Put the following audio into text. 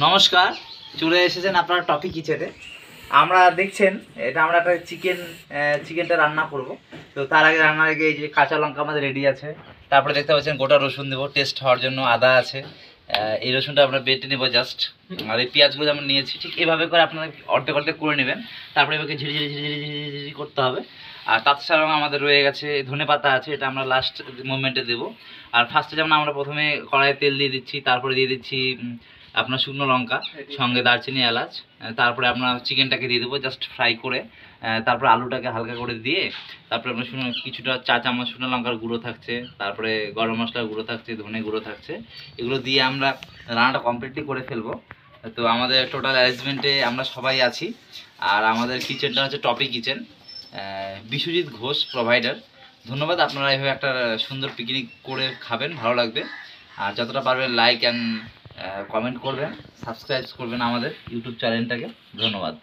নমস্কার, চলে এসেছেন আপনারা টপিক কিচেনে। আমরা দেখছেন এটা আমরা একটা চিকেনটা রান্না করব। তো তার আগে রান্নার আগে এই যে কাঁচা লঙ্কা আমাদের রেডি আছে, তারপরে দেখতে পাচ্ছেন গোটা রসুন দেবো টেস্ট হওয়ার জন্য, আদা আছে, এই রসুনটা আমরা বেটে নেবো জাস্ট। আর এই পেঁয়াজগুলো আমরা নিয়েছি, ঠিক এভাবে করে আপনারা অর্ধেক অর্ধেক করে নেবেন। তারপরে এভাবে ঝিরি ঝিরি ঝিরি ঝিরি ঝিরি ঝিরি করতে হবে। আর তাছাড়াও আমাদের রয়ে গেছে ধনে পাতা আছে, এটা আমরা লাস্ট মোমেন্টে দেবো। আর ফার্স্টে যেমন আমরা প্রথমে কড়াইয়ে তেল দিয়ে দিচ্ছি, তারপরে দিয়ে দিচ্ছি আপনার শুকনো লঙ্কা, সঙ্গে দারচিনি, এলাচ। তারপরে আপনার চিকেনটাকে দিয়ে দেবো জাস্ট ফ্রাই করে। তারপরে আলুটাকে হালকা করে দিয়ে তারপরে আপনার কিছুটা চা চামচ শুকনো লঙ্কার গুঁড়ো থাকছে, তারপরে গরম মশলার গুঁড়ো থাকছে, ধনে গুঁড়ো থাকছে। এগুলো দিয়ে আমরা রান্নাটা কমপ্লিটলি করে ফেলবো। তো আমাদের টোটাল অ্যারেঞ্জমেন্টে আমরা সবাই আছি। আর আমাদের কিচেনটা হচ্ছে topic kitchen, Biswajit Ghosh provider. ধন্যবাদ, আপনারা এভাবে একটা সুন্দর পিকনিক করে খাবেন, ভালো লাগবে। আর যতটা পারবেন লাইক অ্যান্ড কমেন্ট করবেন, সাবস্ক্রাইব করবেন আমাদের ইউটিউব চ্যানেলটাকে। ধন্যবাদ।